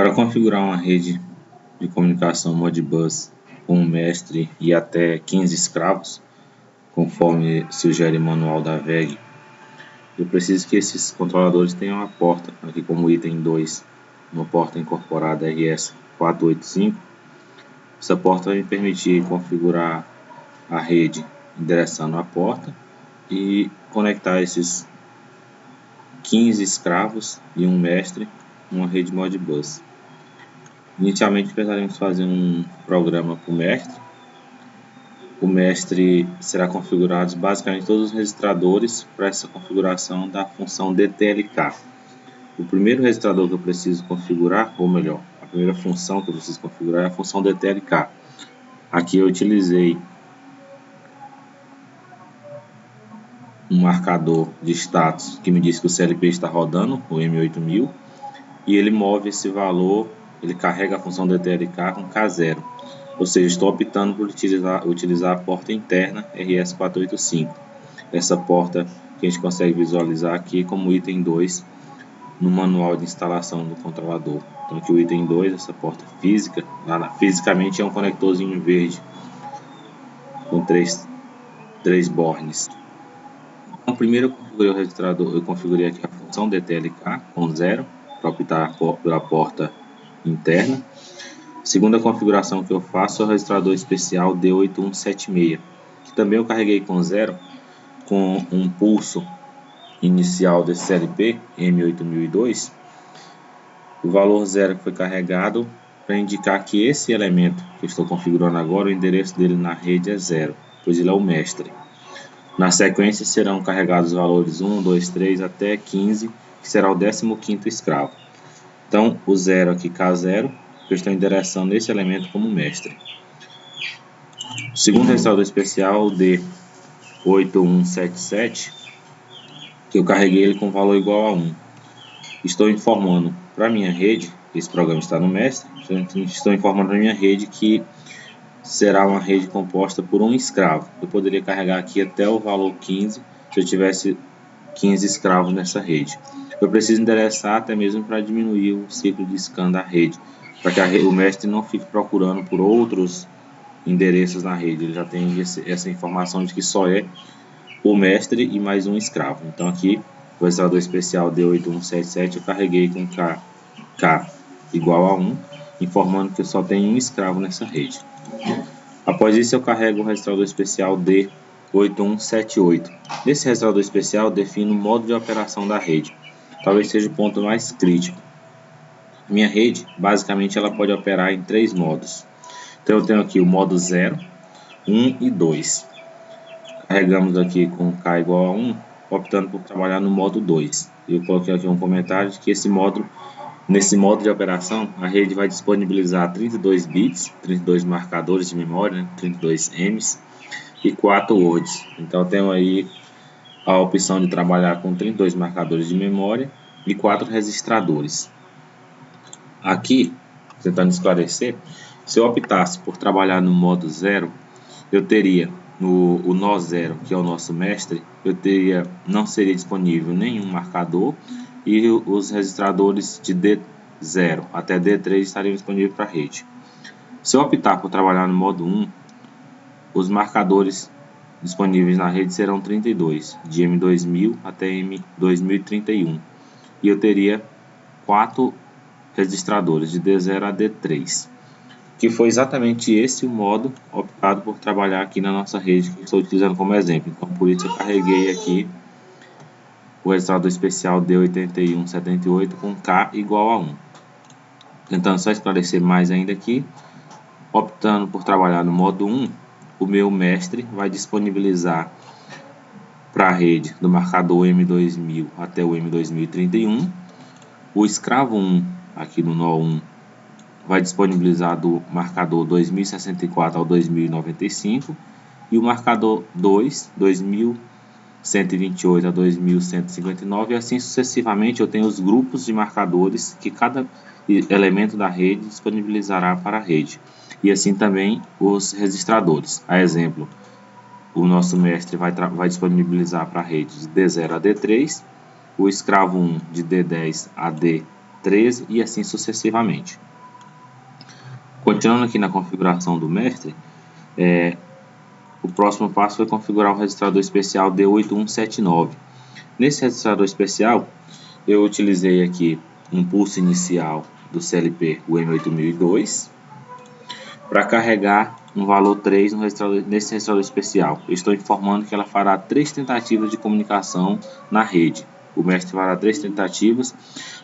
Para configurar uma rede de comunicação Modbus com um mestre e até 15 escravos, conforme sugere o manual da VEG, eu preciso que esses controladores tenham uma porta, aqui como item 2, uma porta incorporada RS485. Essa porta vai me permitir configurar a rede endereçando a porta e conectar esses 15 escravos e um mestre numa rede Modbus. Inicialmente precisaremos fazer um programa para o mestre. O mestre será configurado basicamente todos os registradores para essa configuração da função DTLK. O primeiro registrador que eu preciso configurar, ou melhor, a primeira função que eu preciso configurar é a função DTLK. Aqui eu utilizei um marcador de status que me diz que o CLP está rodando, o M8000, e ele move esse valor, ele carrega a função DTLK com K0, ou seja, estou optando por utilizar a porta interna RS485, essa porta que a gente consegue visualizar aqui como item 2 no manual de instalação do controlador. Então aqui o item 2, essa porta física, fisicamente é um conectorzinho verde com três bornes. Então, primeiro eu configurei aqui a função DTLK com 0 para optar pela porta interna. Segunda configuração que eu faço é o registrador especial D8176, que também eu carreguei com 0, com um pulso inicial desse CLP M8002. O valor 0 foi carregado para indicar que esse elemento que eu estou configurando agora, o endereço dele na rede é 0, pois ele é o mestre. Na sequência serão carregados os valores 1, 2, 3 até 15, que será o 15º escravo. Então o 0 aqui, K0, eu estou endereçando esse elemento como mestre. O segundo registrador especial, o D8177, que eu carreguei ele com valor igual a 1. Estou informando para a minha rede, esse programa está no mestre, estou informando para a minha rede que será uma rede composta por um escravo. Eu poderia carregar aqui até o valor 15, se eu tivesse 15 escravos nessa rede. Eu preciso endereçar até mesmo para diminuir o ciclo de scan da rede, para que o mestre não fique procurando por outros endereços na rede. Ele já tem essa informação de que só é o mestre e mais um escravo. Então aqui, o registrador especial D8177 eu carreguei com K igual a 1, informando que eu só tenho um escravo nessa rede. Após isso eu carrego o registrador especial D8178. Nesse registrador especial eu defino o modo de operação da rede. Talvez seja o ponto mais crítico. Minha rede, basicamente, ela pode operar em 3 modos. Então eu tenho aqui o modo 0, 1 e 2. Carregamos aqui com K igual a 1, optando por trabalhar no modo 2. Eu coloquei aqui um comentário de que nesse modo de operação, a rede vai disponibilizar 32 bits, 32 marcadores de memória, 32 M's e 4 words. Então, eu tenho aí a opção de trabalhar com 32 marcadores de memória e 4 registradores. Aqui, tentando esclarecer, se eu optasse por trabalhar no modo 0, eu teria o nó 0, que é o nosso mestre, não seria disponível nenhum marcador, e os registradores de D0 até D3 estariam disponíveis para a rede. Se eu optar por trabalhar no modo 1, os marcadores disponíveis na rede serão 32, de M2000 até M2031, e eu teria 4 registradores de D0 a D3, que foi exatamente esse o modo optado por trabalhar aqui na nossa rede que estou utilizando como exemplo. Então por isso eu carreguei aqui o registrador especial D8178 com K igual a 1. Tentando só esclarecer mais ainda aqui, optando por trabalhar no modo 1, o meu mestre vai disponibilizar para a rede do marcador M2000 até o M2031. O escravo 1, aqui no nó 1, vai disponibilizar do marcador 2064 ao 2095, e o marcador 2, 2128 a 2159, e assim sucessivamente eu tenho os grupos de marcadores que cada elemento da rede disponibilizará para a rede, e assim também os registradores. A exemplo, o nosso mestre vai disponibilizar para a rede de D0 a D3, o escravo 1 de D10 a D 13 e assim sucessivamente. Continuando aqui na configuração do mestre, o próximo passo foi configurar o registrador especial D8179. Nesse registrador especial, eu utilizei aqui um pulso inicial do CLP, o M8002, para carregar um valor 3 nesse registrador especial. Eu estou informando que ela fará 3 tentativas de comunicação na rede. O mestre fará 3 tentativas.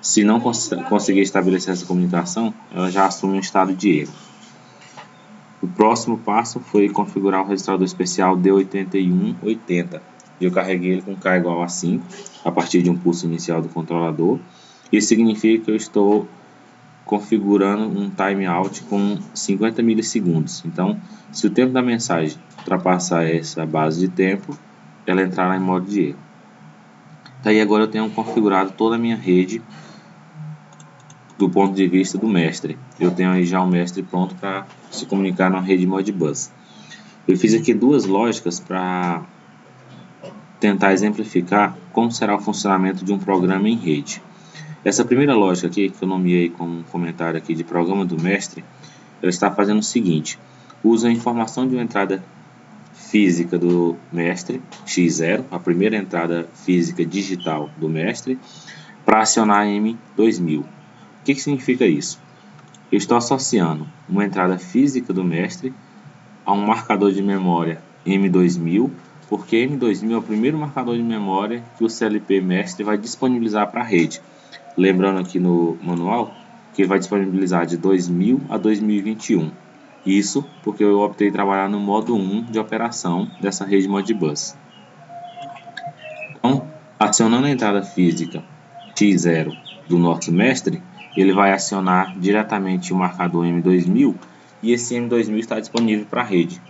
Se não conseguir estabelecer essa comunicação, ela já assume um estado de erro. O próximo passo foi configurar o registrador especial D8180. Eu carreguei ele com K igual a 5, a partir de um pulso inicial do controlador. Isso significa que eu estou configurando um timeout com 50 milissegundos. Então, se o tempo da mensagem ultrapassar essa base de tempo, ela entrará em modo de erro. Daí agora eu tenho configurado toda a minha rede do ponto de vista do mestre. Eu tenho aí já o mestre pronto para se comunicar na rede Modbus. Eu fiz aqui 2 lógicas para tentar exemplificar como será o funcionamento de um programa em rede. Essa primeira lógica aqui, que eu nomeei como um comentário aqui de programa do mestre, ela está fazendo o seguinte: usa a informação de uma entrada física do mestre, X0, a primeira entrada física digital do mestre, para acionar a M2000. O que significa isso? Eu estou associando uma entrada física do mestre a um marcador de memória M2000, porque M2000 é o primeiro marcador de memória que o CLP mestre vai disponibilizar para a rede. Lembrando aqui no manual que ele vai disponibilizar de 2000 a 2021. Isso porque eu optei trabalhar no modo 1 de operação dessa rede Modbus. Então, acionando a entrada física X0 do nosso mestre, ele vai acionar diretamente o marcador M2000 e esse M2000 está disponível para a rede.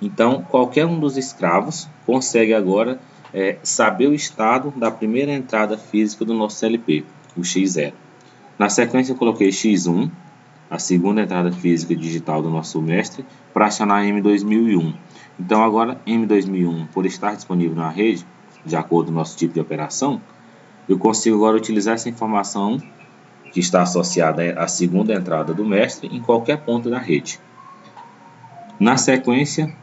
Então, qualquer um dos escravos consegue agora saber o estado da primeira entrada física do nosso CLP, o X0. Na sequência, eu coloquei X1, a segunda entrada física digital do nosso mestre, para acionar M2001. Então, agora, M2001, por estar disponível na rede, de acordo com o nosso tipo de operação, eu consigo agora utilizar essa informação que está associada à segunda entrada do mestre em qualquer ponto da rede. Na sequência,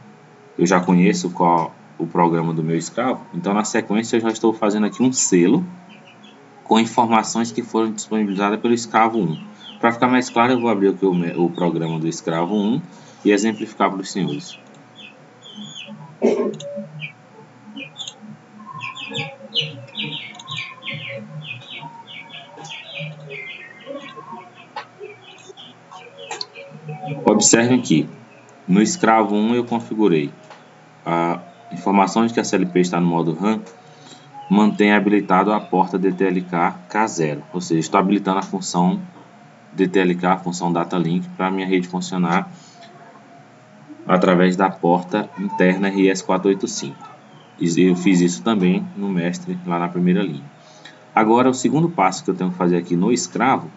eu já conheço qual o programa do meu escravo, então na sequência eu já estou fazendo aqui um selo com informações que foram disponibilizadas pelo escravo 1. Para ficar mais claro, eu vou abrir aqui o programa do escravo 1 e exemplificar para os senhores. Observem que no escravo 1 eu configurei a informação de que a CLP está no modo RAM, mantém habilitado a porta DTLK K0, ou seja, estou habilitando a função DTLK, a função Data Link, para a minha rede funcionar através da porta interna RS485. Eu fiz isso também no mestre, lá na primeira linha. Agora, o segundo passo que eu tenho que fazer aqui no escravo,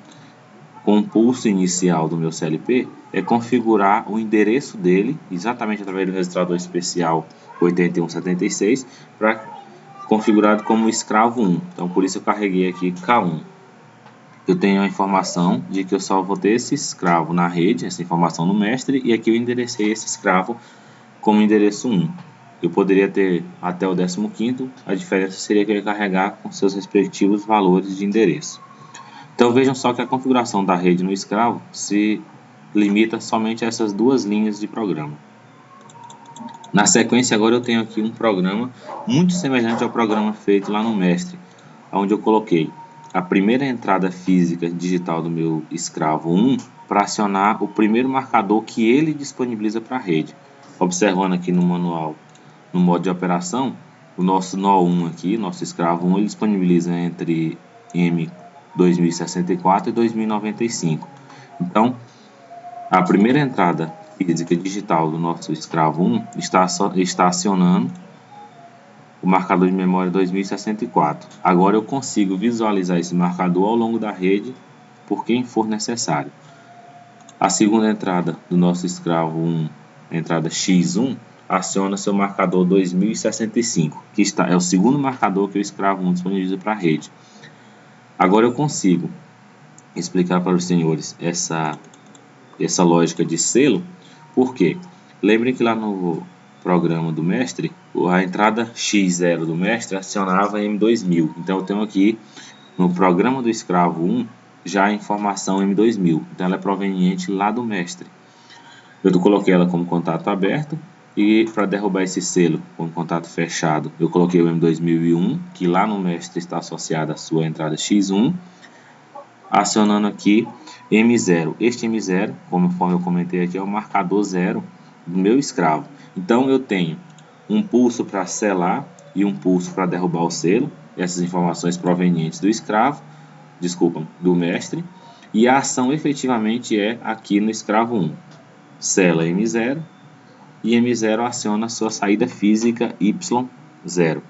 com o pulso inicial do meu CLP, é configurar o endereço dele, exatamente através do registrador especial 8176, configurado como escravo 1. Então, por isso eu carreguei aqui K1. Eu tenho a informação de que eu só vou ter esse escravo na rede, essa informação no mestre, e aqui eu enderecei esse escravo como endereço 1. Eu poderia ter até o 15º, a diferença seria que eu ia carregar com seus respectivos valores de endereço. Então vejam só que a configuração da rede no escravo se limita somente a essas 2 linhas de programa. Na sequência agora eu tenho aqui um programa muito semelhante ao programa feito lá no mestre, onde eu coloquei a primeira entrada física digital do meu escravo 1 para acionar o primeiro marcador que ele disponibiliza para a rede. Observando aqui no manual, no modo de operação, o nosso nó1 aqui, nosso escravo 1, ele disponibiliza entre M2064 e 2095. Então, a primeira entrada física digital do nosso escravo 1 está acionando o marcador de memória 2064. Agora eu consigo visualizar esse marcador ao longo da rede por quem for necessário. A segunda entrada do nosso escravo 1, a entrada X1, aciona seu marcador 2065, que é o segundo marcador que o escravo 1 disponibiliza para a rede. Agora eu consigo explicar para os senhores essa lógica de selo. Por quê? Lembrem que lá no programa do mestre, a entrada X0 do mestre acionava M2000. Então eu tenho aqui no programa do escravo 1 já a informação M2000. Então ela é proveniente lá do mestre. Eu coloquei ela como contato aberto, e para derrubar esse selo como contato fechado, eu coloquei o M2001, que lá no mestre está associado à sua entrada X1, acionando aqui M0. Este M0, conforme eu comentei aqui, é o marcador zero do meu escravo. Então eu tenho um pulso para selar e um pulso para derrubar o selo, essas informações provenientes do escravo, do mestre, e a ação efetivamente é aqui no escravo 1. Sela M0 e M0 aciona sua saída física Y0.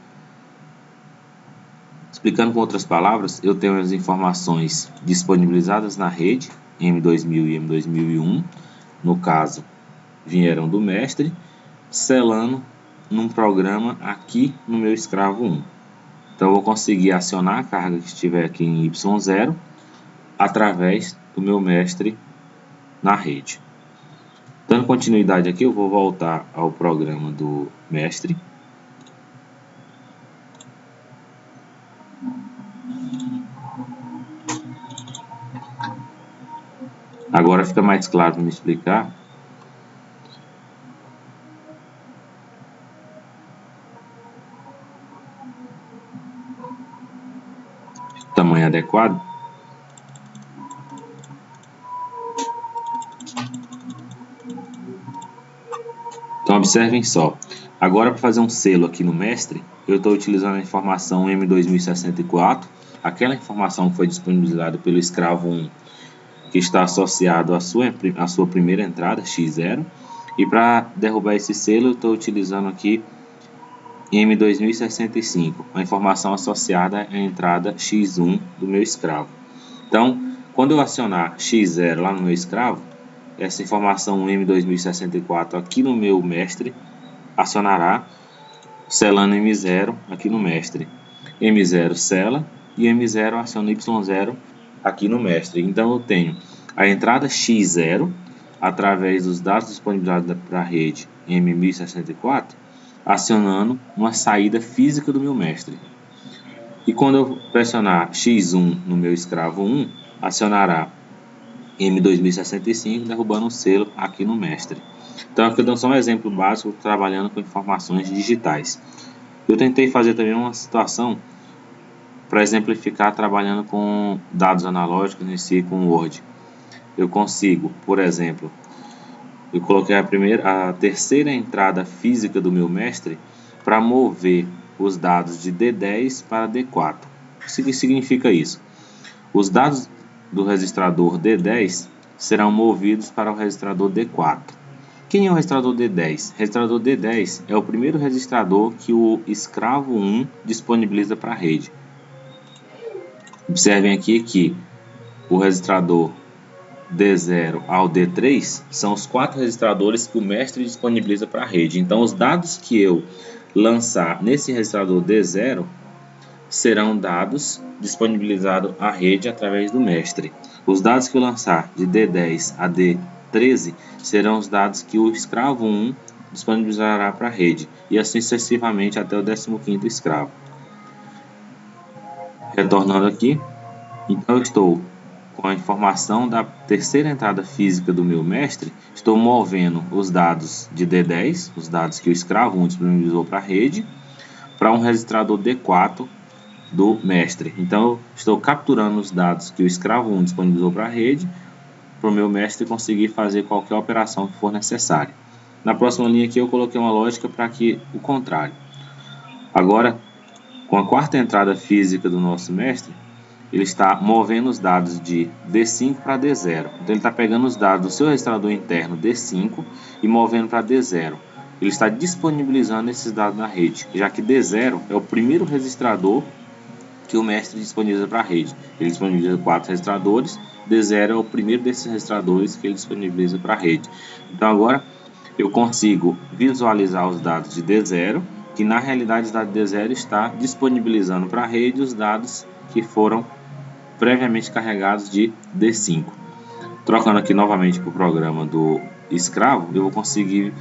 Explicando com outras palavras, eu tenho as informações disponibilizadas na rede M2000 e M2001, no caso, vieram do mestre, selando num programa aqui no meu escravo 1. Então eu vou conseguir acionar a carga que estiver aqui em Y0 através do meu mestre na rede. Dando continuidade aqui, eu vou voltar ao programa do mestre. Agora fica mais claro para me explicar. Tamanho adequado. Então observem só. Agora, para fazer um selo aqui no mestre, eu estou utilizando a informação M2064, aquela informação que foi disponibilizada pelo escravo 1, que está associado à sua primeira entrada, X0. E para derrubar esse selo, eu estou utilizando aqui M2065, a informação associada à entrada X1 do meu escravo. Então, quando eu acionar X0 lá no meu escravo, essa informação M2064 aqui no meu mestre acionará, selando M0 aqui no mestre. M0 sela e M0 aciona Y0 aqui no mestre. Então eu tenho a entrada X0 através dos dados disponibilizados para a rede M1064 acionando uma saída física do meu mestre. E quando eu pressionar X1 no meu escravo 1, acionará M2065 derrubando o selo aqui no mestre. Então aqui eu dou só um exemplo básico trabalhando com informações digitais. Eu tentei fazer também uma situação para exemplificar trabalhando com dados analógicos em si com Word. Eu consigo, por exemplo, eu coloquei a terceira entrada física do meu mestre para mover os dados de D10 para D4. O que significa isso? Os dados do registrador D10 serão movidos para o registrador D4. Quem é o registrador D10? O registrador D10 é o primeiro registrador que o escravo 1 disponibiliza para a rede. Observem aqui que o registrador D0 ao D3 são os 4 registradores que o mestre disponibiliza para a rede. Então, os dados que eu lançar nesse registrador D0 serão dados disponibilizados à rede através do mestre. Os dados que eu lançar de D10 a D13 serão os dados que o escravo 1 disponibilizará para a rede, e assim sucessivamente até o 15º escravo. Retornando aqui, então eu estou com a informação da terceira entrada física do meu mestre, estou movendo os dados de D10, os dados que o escravo 1 disponibilizou para a rede, para um registrador D4 do mestre. Então eu estou capturando os dados que o escravo 1 disponibilizou para a rede, para o meu mestre conseguir fazer qualquer operação que for necessária. Na próxima linha aqui eu coloquei uma lógica para que o contrário. Agora, com a quarta entrada física do nosso mestre, ele está movendo os dados de D5 para D0. Então ele está pegando os dados do seu registrador interno D5 e movendo para D0. Ele está disponibilizando esses dados na rede, já que D0 é o primeiro registrador que o mestre disponibiliza para a rede. Ele disponibiliza 4 registradores, D0 é o primeiro desses registradores que ele disponibiliza para a rede. Então agora eu consigo visualizar os dados de D0, que na realidade os dados de D0 está disponibilizando para a rede os dados que foram previamente carregados de D5. Trocando aqui novamente para o programa do escravo, eu vou conseguir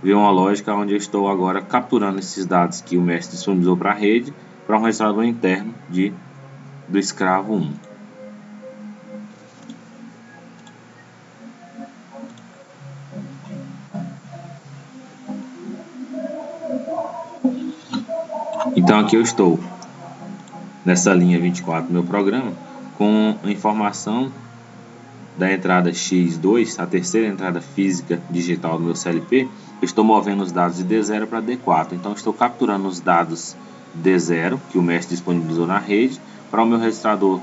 ver uma lógica onde eu estou agora capturando esses dados que o mestre disponibilizou para a rede para um registrador interno do escravo 1. Então aqui eu estou nessa linha 24 do meu programa com a informação da entrada X2, a terceira entrada física digital do meu CLP. Eu estou movendo os dados de D0 para D4, então estou capturando os dados D0 que o mestre disponibilizou na rede para o meu registrador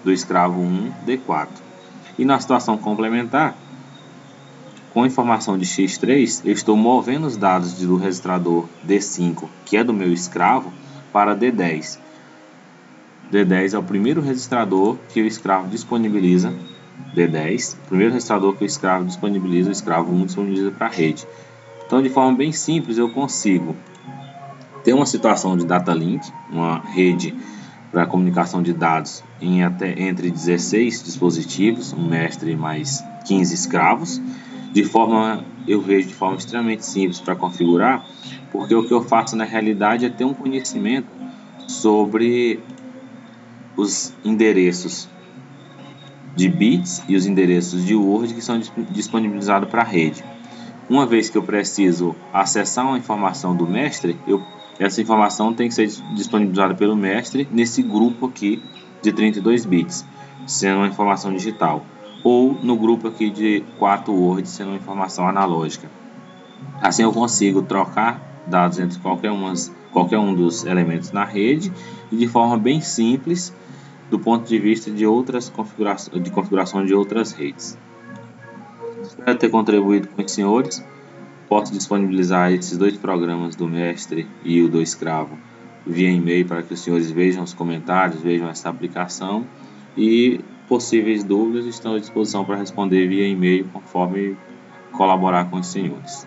do escravo 1 D4. E na situação complementar, com a informação de X3, eu estou movendo os dados do registrador D5, que é do meu escravo, para D10. D10 é o primeiro registrador que o escravo disponibiliza. D10, o primeiro registrador que o escravo disponibiliza, o escravo 1 disponibiliza para a rede. Então, de forma bem simples, eu consigo ter uma situação de data link, uma rede para comunicação de dados entre 16 dispositivos, um mestre mais 15 escravos. Eu vejo de forma extremamente simples para configurar, porque o que eu faço na realidade é ter um conhecimento sobre os endereços de bits e os endereços de Word que são disponibilizados para a rede. Uma vez que eu preciso acessar uma informação do mestre, essa informação tem que ser disponibilizada pelo mestre nesse grupo aqui de 32 bits, sendo uma informação digital, ou no grupo aqui de 4 Word, sendo uma informação analógica. Assim eu consigo trocar dados entre qualquer um dos elementos na rede e de forma bem simples do ponto de vista de configuração de outras redes. Espero ter contribuído com os senhores. Posso disponibilizar esses dois programas do mestre e o do escravo via e-mail para que os senhores vejam os comentários, vejam essa aplicação, e possíveis dúvidas estão à disposição para responder via e-mail conforme colaborar com os senhores.